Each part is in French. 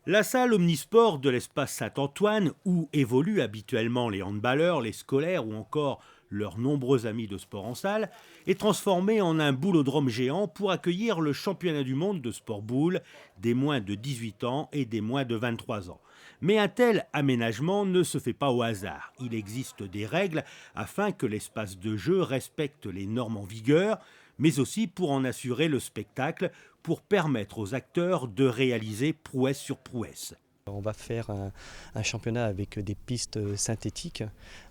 La salle omnisport de l'espace Saint-Antoine, où évoluent habituellement les handballeurs, les scolaires ou encore leurs nombreux amis de sport en salle, est transformée en un boulodrome géant pour accueillir le championnat du monde de sport boule des moins de 18 ans et des moins de 23 ans. Mais un tel aménagement ne se fait pas au hasard. Il existe des règles afin que l'espace de jeu respecte les normes en vigueur, mais aussi pour en assurer le spectacle, pour permettre aux acteurs de réaliser prouesse sur prouesse. On va faire un championnat avec des pistes synthétiques.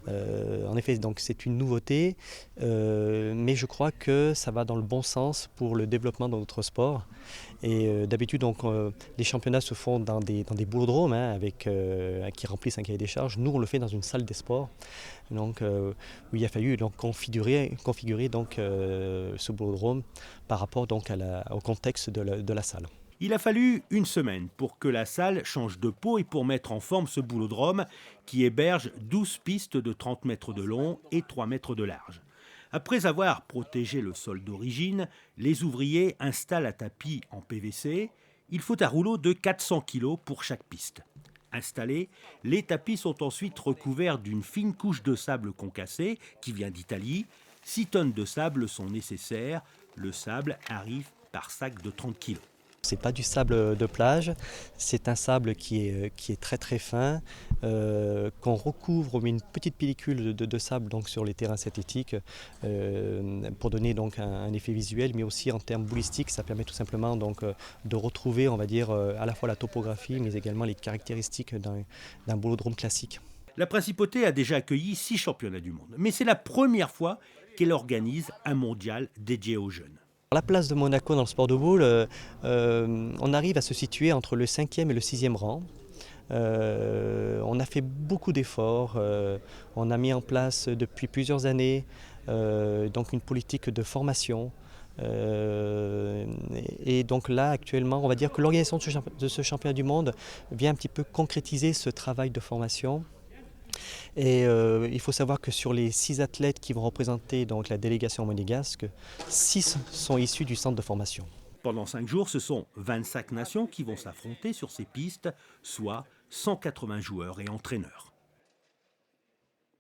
En effet, donc c'est une nouveauté, mais je crois que ça va dans le bon sens pour le développement de notre sport. Et d'habitude, donc, les championnats se font dans des boulodromes qui remplissent un cahier des charges. Nous, on le fait dans une salle des sports, donc, où il a fallu donc, configurer donc, ce boulodrome par rapport donc, au contexte de la salle. Il a fallu une semaine pour que la salle change de peau et pour mettre en forme ce boulodrome qui héberge 12 pistes de 30 mètres de long et 3 mètres de large. Après avoir protégé le sol d'origine, les ouvriers installent un tapis en PVC. Il faut un rouleau de 400 kg pour chaque piste. Installés, les tapis sont ensuite recouverts d'une fine couche de sable concassé qui vient d'Italie. 6 tonnes de sable sont nécessaires. Le sable arrive par sac de 30 kg. C'est pas du sable de plage, c'est un sable qui est très très fin, qu'on recouvre, on met une petite pellicule de sable donc, sur les terrains synthétiques pour donner donc un effet visuel, mais aussi en termes boulistiques, ça permet tout simplement donc, de retrouver, on va dire, à la fois la topographie, mais également les caractéristiques d'un boulodrome classique. La Principauté a déjà accueilli 6 championnats du monde, mais c'est la première fois qu'elle organise un mondial dédié aux jeunes. La place de Monaco dans le sport de boule, on arrive à se situer entre le 5e et le 6e rang. On a fait beaucoup d'efforts, on a mis en place depuis plusieurs années donc une politique de formation. Et donc là, actuellement, on va dire que l'organisation de ce championnat du monde vient un petit peu concrétiser ce travail de formation. Et il faut savoir que sur les 6 athlètes qui vont représenter donc, la délégation monégasque, 6 sont issus du centre de formation. Pendant 5 jours, ce sont 25 nations qui vont s'affronter sur ces pistes, soit 180 joueurs et entraîneurs.